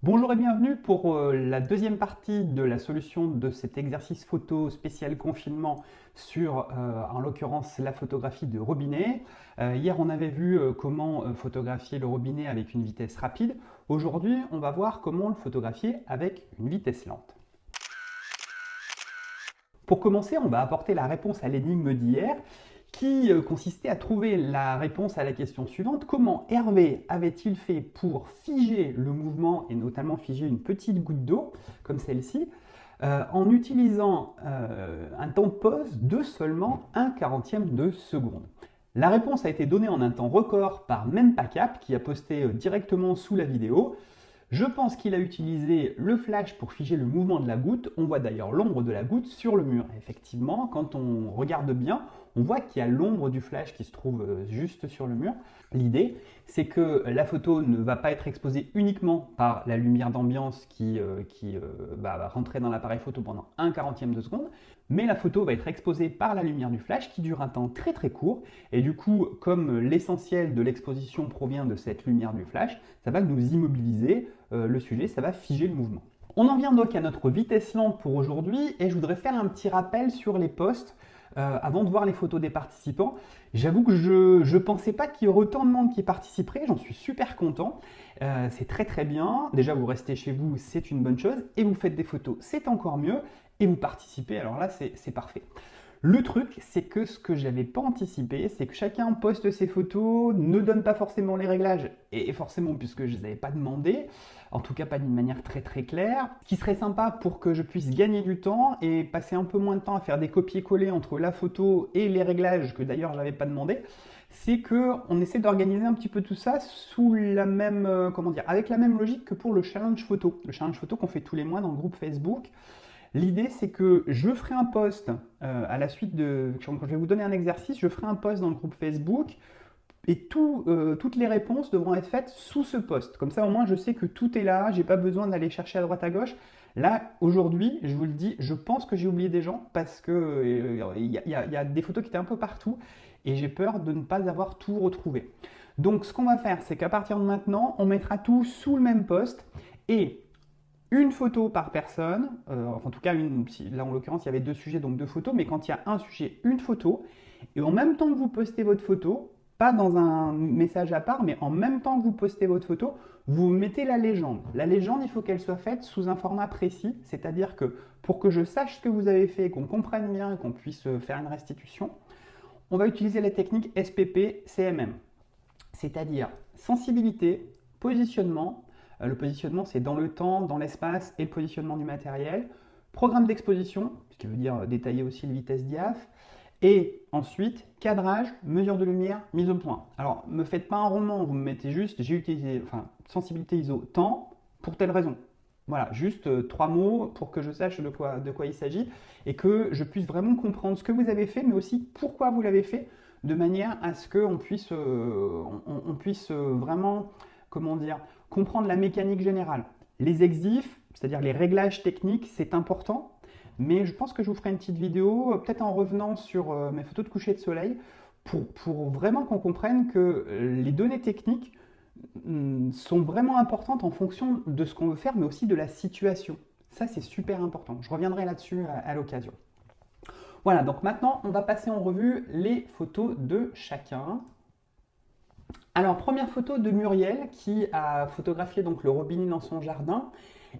Bonjour et bienvenue pour la deuxième partie de la solution de cet exercice photo spécial confinement sur, en l'occurrence, la photographie de robinet. Hier, on avait vu comment photographier le robinet avec une vitesse rapide. Aujourd'hui, on va voir comment le photographier avec une vitesse lente. Pour commencer, on va apporter la réponse à l'énigme d'hier qui consistait à trouver la réponse à la question suivante. Comment Hervé avait-il fait pour figer le mouvement et notamment figer une petite goutte d'eau comme celle-ci en utilisant un temps de pause de seulement 1/40 de seconde. La réponse a été donnée en un temps record par Menpacap qui a posté directement sous la vidéo. Je pense qu'il a utilisé le flash pour figer le mouvement de la goutte. On voit d'ailleurs l'ombre de la goutte sur le mur. Effectivement, quand on regarde bien, on voit qu'il y a l'ombre du flash qui se trouve juste sur le mur. L'idée, c'est que la photo ne va pas être exposée uniquement par la lumière d'ambiance qui va rentrer dans l'appareil photo pendant 1/40 de seconde, mais la photo va être exposée par la lumière du flash qui dure un temps très très court. Et du coup, comme l'essentiel de l'exposition provient de cette lumière du flash, ça va nous immobiliser le sujet, ça va figer le mouvement. On en vient donc à notre vitesse lente pour aujourd'hui et je voudrais faire un petit rappel sur les posts avant de voir les photos des participants. J'avoue que je ne pensais pas qu'il y aurait autant de monde qui participerait, j'en suis super content. C'est très très bien. Déjà, vous restez chez vous, c'est une bonne chose. Et vous faites des photos, c'est encore mieux. Et vous participez, alors là, c'est parfait. Le truc, c'est que ce que je n'avais pas anticipé, c'est que chacun poste ses photos, ne donne pas forcément les réglages, et forcément puisque je ne les avais pas demandé, en tout cas pas d'une manière très très claire. Ce qui serait sympa pour que je puisse gagner du temps et passer un peu moins de temps à faire des copier-coller entre la photo et les réglages, que d'ailleurs je n'avais pas demandé, c'est qu'on essaie d'organiser un petit peu tout ça sous la même, avec la même logique que pour le challenge photo. Le challenge photo qu'on fait tous les mois dans le groupe Facebook. L'idée, c'est que je ferai un post à la suite de. Quand je vais vous donner un exercice, je ferai un post dans le groupe Facebook et toutes les réponses devront être faites sous ce post. Comme ça, au moins, je sais que tout est là, j'ai pas besoin d'aller chercher à droite à gauche. Là, aujourd'hui, je vous le dis, je pense que j'ai oublié des gens parce que y a des photos qui étaient un peu partout et j'ai peur de ne pas avoir tout retrouvé. Donc, ce qu'on va faire, c'est qu'à partir de maintenant, on mettra tout sous le même post et une photo par personne, en tout cas, là en l'occurrence il y avait deux sujets, donc deux photos, mais quand il y a un sujet, une photo, et en même temps que vous postez votre photo, pas dans un message à part, mais en même temps que vous postez votre photo, vous mettez la légende. La légende, il faut qu'elle soit faite sous un format précis, c'est-à-dire que pour que je sache ce que vous avez fait, qu'on comprenne bien et qu'on puisse faire une restitution, on va utiliser la technique SPP-CMM, c'est-à-dire sensibilité, positionnement. Le positionnement, c'est dans le temps, dans l'espace et le positionnement du matériel. Programme d'exposition, ce qui veut dire détailler aussi les vitesses diaph. Et ensuite, cadrage, mesure de lumière, mise au point. Alors, ne me faites pas un roman, vous me mettez juste, j'ai utilisé, sensibilité ISO, temps, pour telle raison. Voilà, juste 3 mots pour que je sache de quoi il s'agit et que je puisse vraiment comprendre ce que vous avez fait, mais aussi pourquoi vous l'avez fait, de manière à ce qu'on puisse, vraiment, comprendre la mécanique générale. Les exifs, c'est-à-dire les réglages techniques, c'est important, mais je pense que je vous ferai une petite vidéo, peut-être en revenant sur mes photos de coucher de soleil, pour vraiment qu'on comprenne que les données techniques sont vraiment importantes en fonction de ce qu'on veut faire, mais aussi de la situation. Ça, c'est super important. Je reviendrai là-dessus à l'occasion. Voilà, donc maintenant, on va passer en revue les photos de chacun. Alors, première photo de Muriel qui a photographié donc le robinet dans son jardin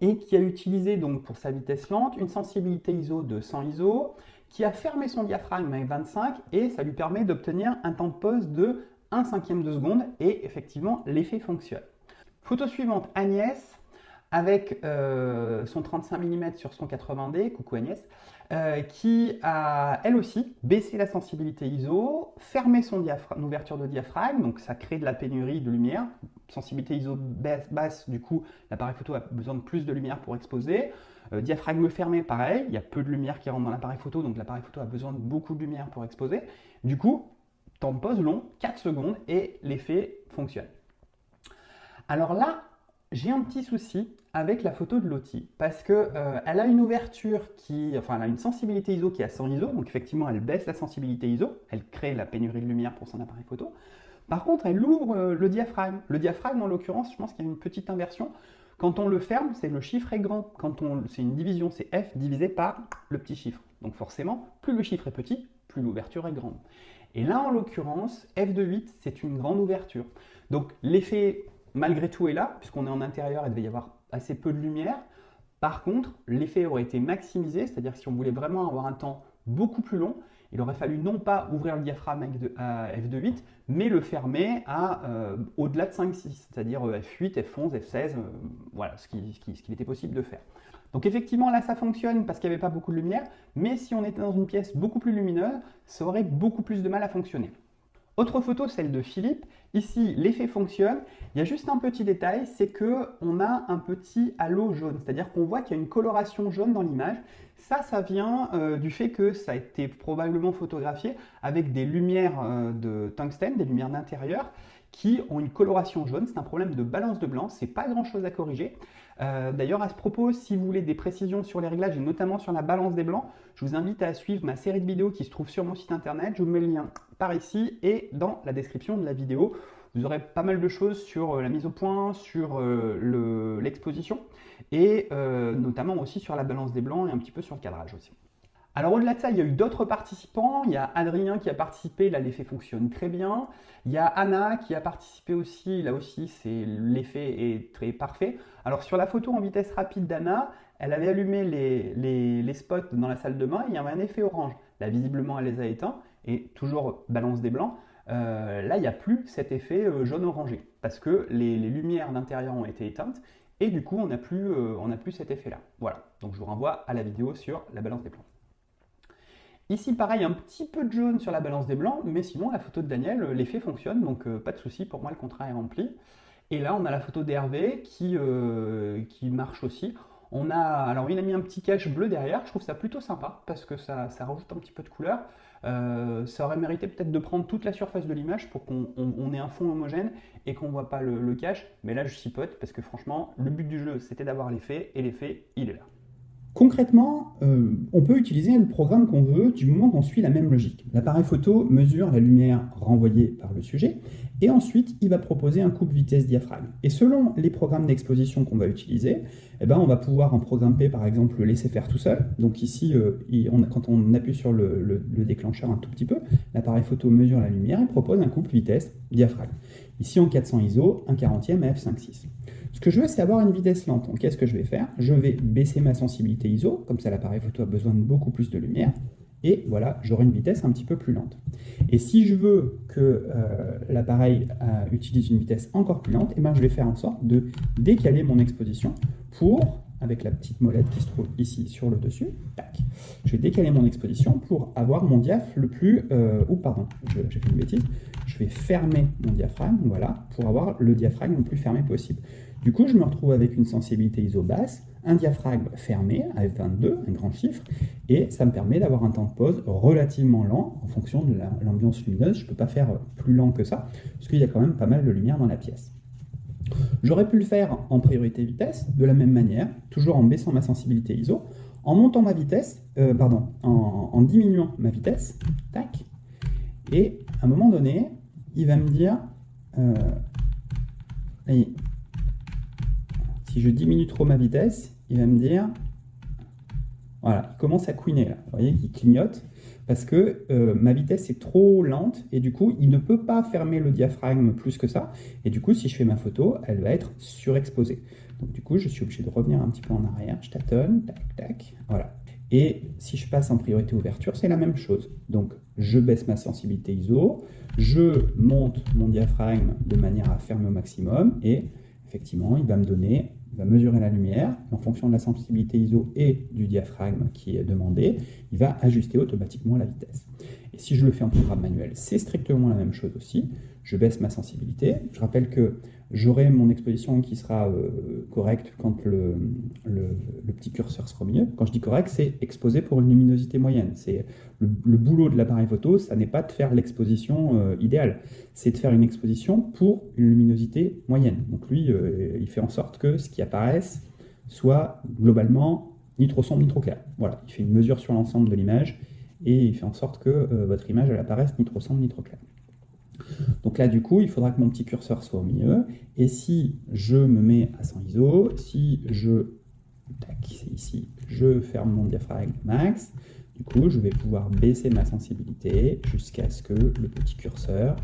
et qui a utilisé donc pour sa vitesse lente une sensibilité ISO de 100 ISO, qui a fermé son diaphragme avec 25 et ça lui permet d'obtenir un temps de pause de 1/5 de seconde et effectivement l'effet fonctionne. Photo suivante, Agnès avec son 35 mm sur son 80D, coucou Agnès, qui a elle aussi baissé la sensibilité ISO, fermé son ouverture de diaphragme, donc ça crée de la pénurie de lumière. Sensibilité ISO basse, du coup l'appareil photo a besoin de plus de lumière pour exposer. Diaphragme fermé, pareil, il y a peu de lumière qui rentre dans l'appareil photo, donc l'appareil photo a besoin de beaucoup de lumière pour exposer. Du coup, temps de pause long, 4 secondes, et l'effet fonctionne. Alors là, j'ai un petit souci avec la photo de Lottie parce que elle a une ouverture elle a une sensibilité ISO qui est à 100 ISO, donc effectivement elle baisse la sensibilité ISO, elle crée la pénurie de lumière pour son appareil photo. Par contre, elle ouvre le diaphragme. Le diaphragme, en l'occurrence, je pense qu'il y a une petite inversion. Quand on le ferme, c'est le chiffre est grand. Quand c'est une division, c'est f divisé par le petit chiffre. Donc forcément, plus le chiffre est petit, plus l'ouverture est grande. Et là, en l'occurrence, f de 8, c'est une grande ouverture. Donc l'effet, malgré tout, est là, puisqu'on est en intérieur, il devait y avoir assez peu de lumière. Par contre, l'effet aurait été maximisé, c'est-à-dire que si on voulait vraiment avoir un temps beaucoup plus long, il aurait fallu non pas ouvrir le diaphragme à f de 8, mais le fermer à au-delà de 5,6, c'est-à-dire f8, f11, f16, voilà ce qu'il était possible de faire. Donc effectivement, là, ça fonctionne parce qu'il n'y avait pas beaucoup de lumière, mais si on était dans une pièce beaucoup plus lumineuse, ça aurait beaucoup plus de mal à fonctionner. Autre photo, celle de Philippe. Ici, l'effet fonctionne. Il y a juste un petit détail, c'est qu'on a un petit halo jaune, c'est-à-dire qu'on voit qu'il y a une coloration jaune dans l'image. Ça vient du fait que ça a été probablement photographié avec des lumières de tungstène, des lumières d'intérieur, qui ont une coloration jaune. C'est un problème de balance de blanc, c'est pas grand-chose à corriger. D'ailleurs, à ce propos, si vous voulez des précisions sur les réglages et notamment sur la balance des blancs, je vous invite à suivre ma série de vidéos qui se trouve sur mon site internet. Je vous mets le lien par ici et dans la description de la vidéo. Vous aurez pas mal de choses sur la mise au point, sur l'exposition et notamment aussi sur la balance des blancs et un petit peu sur le cadrage aussi. Alors au-delà de ça, il y a eu d'autres participants. Il y a Adrien qui a participé, là l'effet fonctionne très bien. Il y a Anna qui a participé aussi, là aussi l'effet est très parfait. Alors sur la photo en vitesse rapide d'Anna, elle avait allumé les spots dans la salle de bain et il y avait un effet orange. Là visiblement elle les a éteints et toujours balance des blancs. Là il n'y a plus cet effet jaune-orangé parce que les lumières d'intérieur ont été éteintes et du coup on n'a plus cet effet-là. Voilà, donc je vous renvoie à la vidéo sur la balance des blancs. Ici, pareil, un petit peu de jaune sur la balance des blancs, mais sinon, la photo de Daniel, l'effet fonctionne, donc pas de souci, pour moi, le contrat est rempli. Et là, on a la photo d'Hervé qui marche aussi. Alors, il a mis un petit cache bleu derrière, je trouve ça plutôt sympa, parce que ça rajoute un petit peu de couleur. Ça aurait mérité peut-être de prendre toute la surface de l'image pour qu'on ait un fond homogène et qu'on ne voit pas le cache. Mais là, je chipote, parce que franchement, le but du jeu, c'était d'avoir l'effet, et l'effet, il est là. Concrètement, on peut utiliser le programme qu'on veut du moment qu'on suit la même logique. L'appareil photo mesure la lumière renvoyée par le sujet et ensuite il va proposer un couple vitesse-diaphragme. Et selon les programmes d'exposition qu'on va utiliser, on va pouvoir en programmer par exemple le laisser faire tout seul. Donc ici, quand on appuie sur le déclencheur un tout petit peu, l'appareil photo mesure la lumière et propose un couple vitesse-diaphragme. Ici en 400 ISO, 1/40e à f5.6. Ce que je veux, c'est avoir une vitesse lente. Donc, qu'est-ce que je vais faire? Je vais baisser ma sensibilité ISO, comme ça l'appareil photo a besoin de beaucoup plus de lumière, et voilà, j'aurai une vitesse un petit peu plus lente. Et si je veux que l'appareil utilise une vitesse encore plus lente, je vais faire en sorte de décaler mon exposition pour, avec la petite molette qui se trouve ici sur le dessus, tac, je vais décaler mon exposition pour avoir mon diaph le plus... j'ai fait une bêtise. Je vais fermer mon diaphragme, voilà, pour avoir le diaphragme le plus fermé possible. Du coup, je me retrouve avec une sensibilité ISO basse, un diaphragme fermé à f22, un grand chiffre, et ça me permet d'avoir un temps de pause relativement lent en fonction de l'ambiance lumineuse. Je ne peux pas faire plus lent que ça, parce qu'il y a quand même pas mal de lumière dans la pièce. J'aurais pu le faire en priorité vitesse, de la même manière, toujours en baissant ma sensibilité ISO, en montant ma vitesse, en diminuant ma vitesse, tac, et à un moment donné, il va me dire, si je diminue trop ma vitesse, il va me dire, voilà, il commence à couiner là, vous voyez qu'il clignote, parce que ma vitesse est trop lente, et du coup, il ne peut pas fermer le diaphragme plus que ça, et du coup, si je fais ma photo, elle va être surexposée. Donc du coup, je suis obligé de revenir un petit peu en arrière, je tâtonne, tac, tac, voilà. Et si je passe en priorité ouverture, c'est la même chose. Donc, je baisse ma sensibilité ISO, je monte mon diaphragme de manière à fermer au maximum, et effectivement, il va mesurer la lumière, en fonction de la sensibilité ISO et du diaphragme qui est demandé, il va ajuster automatiquement la vitesse. Et si je le fais en programme manuel, c'est strictement la même chose aussi. Je baisse ma sensibilité. Je rappelle que j'aurai mon exposition qui sera correcte quand le petit curseur sera au milieu. Quand je dis correct, c'est exposé pour une luminosité moyenne. C'est le boulot de l'appareil photo, ça n'est pas de faire l'exposition idéale, c'est de faire une exposition pour une luminosité moyenne. Donc lui, il fait en sorte que ce qui apparaisse soit globalement ni trop sombre ni trop clair. Voilà, il fait une mesure sur l'ensemble de l'image et il fait en sorte que votre image elle apparaisse ni trop sombre ni trop claire. Donc là, du coup, il faudra que mon petit curseur soit au milieu. Et si je me mets à 100 ISO, si je, tac, c'est ici, je ferme mon diaphragme max, du coup, je vais pouvoir baisser ma sensibilité jusqu'à ce que le petit curseur,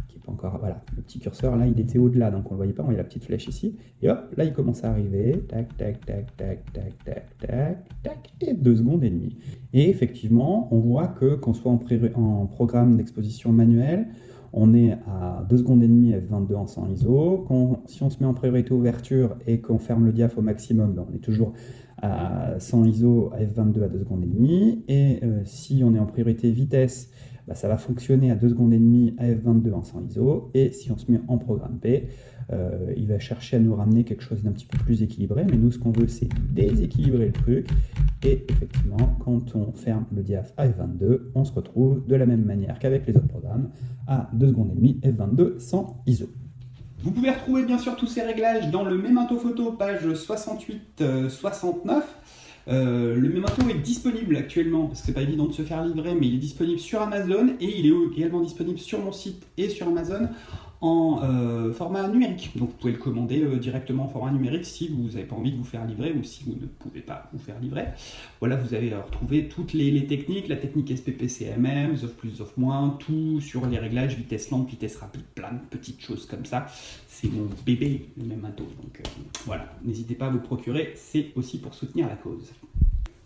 qui n'est pas encore, voilà, le petit curseur, là, il était au-delà, donc on ne le voyait pas, on voyait la petite flèche ici. Et hop, là, il commence à arriver, tac, tac, tac, tac, tac, tac, tac, tac, et 2 secondes et demie. Et effectivement, on voit que qu'on soit en programme d'exposition manuelle, on est à 2 secondes et demie F22 en 100 ISO. Si on se met en priorité ouverture et qu'on ferme le diaph au maximum, ben on est toujours à 100 ISO à F22 à 2 secondes et demie. Et si on est en priorité vitesse, ben ça va fonctionner à 2 secondes et demie à F22 en 100 ISO. Et si on se met en programme P, il va chercher à nous ramener quelque chose d'un petit peu plus équilibré. Mais nous, ce qu'on veut, c'est déséquilibrer le truc. Et effectivement, quand on ferme le diaph à F22, on se retrouve de la même manière qu'avec les autres programmes, à 2 secondes et demie, F22 sans ISO. Vous pouvez retrouver bien sûr tous ces réglages dans le Memento Photo, page 68-69. Le Memento est disponible actuellement, parce que c'est pas évident de se faire livrer, mais il est disponible sur Amazon et il est également disponible sur mon site et sur Amazon en format numérique. Donc vous pouvez le commander directement en format numérique si vous n'avez pas envie de vous faire livrer ou si vous ne pouvez pas vous faire livrer. Voilà, vous allez retrouver toutes les techniques, la technique SPPCMM, ZOF plus, ZOF moins, tout sur les réglages, vitesse lente, vitesse rapide, plein de petites choses comme ça. C'est mon bébé, le Memento. Donc voilà, n'hésitez pas à vous procurer, c'est aussi pour soutenir la cause.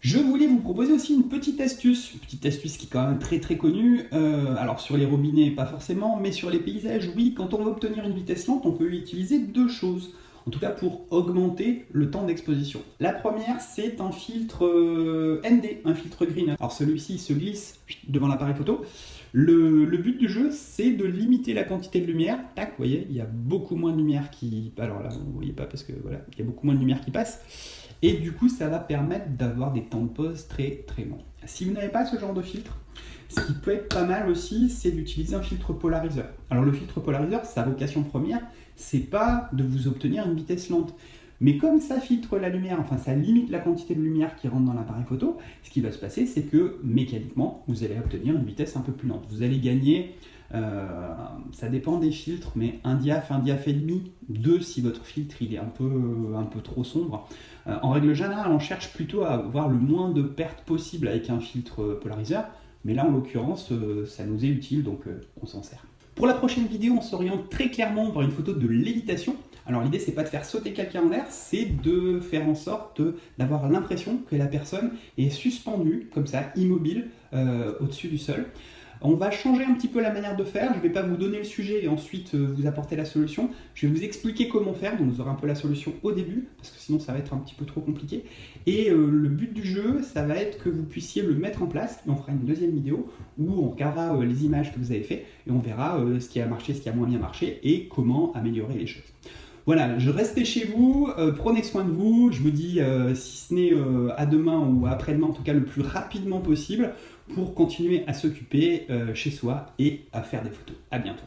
Je voulais vous proposer aussi une petite astuce qui est quand même très très connue. Alors sur les robinets, pas forcément, mais sur les paysages, oui, quand on veut obtenir une vitesse lente, on peut utiliser deux choses. En tout cas pour augmenter le temps d'exposition. La première, c'est un filtre ND, un filtre green. Alors celui-ci se glisse devant l'appareil photo. Le but du jeu, c'est de limiter la quantité de lumière. Tac, vous voyez, il y a beaucoup moins de lumière qui... Alors là, vous ne voyez pas parce que voilà, il y a beaucoup moins de lumière qui passe. Et du coup, ça va permettre d'avoir des temps de pause très très longs. Si vous n'avez pas ce genre de filtre, ce qui peut être pas mal aussi, c'est d'utiliser un filtre polariseur. Alors le filtre polariseur, sa vocation première, c'est pas de vous obtenir une vitesse lente. Mais comme ça filtre la lumière, enfin ça limite la quantité de lumière qui rentre dans l'appareil photo, ce qui va se passer, c'est que mécaniquement, vous allez obtenir une vitesse un peu plus lente. Vous allez gagner, ça dépend des filtres, mais un diaph et demi, 2 si votre filtre il est un peu trop sombre. En règle générale, on cherche plutôt à avoir le moins de pertes possible avec un filtre polariseur, mais là en l'occurrence, ça nous est utile, donc on s'en sert. Pour la prochaine vidéo, on s'oriente très clairement vers une photo de lévitation. Alors l'idée, c'est pas de faire sauter quelqu'un en l'air, c'est de faire en sorte d'avoir l'impression que la personne est suspendue, comme ça, immobile, au-dessus du sol. On va changer un petit peu la manière de faire, je ne vais pas vous donner le sujet et ensuite vous apporter la solution. Je vais vous expliquer comment faire, donc vous aurez un peu la solution au début, parce que sinon ça va être un petit peu trop compliqué. Et le but du jeu, ça va être que vous puissiez le mettre en place, et on fera une deuxième vidéo où on regardera les images que vous avez faites, et on verra ce qui a marché, ce qui a moins bien marché, et comment améliorer les choses. Voilà, je restez chez vous, prenez soin de vous, je vous dis si ce n'est à demain ou après-demain, en tout cas le plus rapidement possible, pour continuer à s'occuper chez soi et à faire des photos. À bientôt.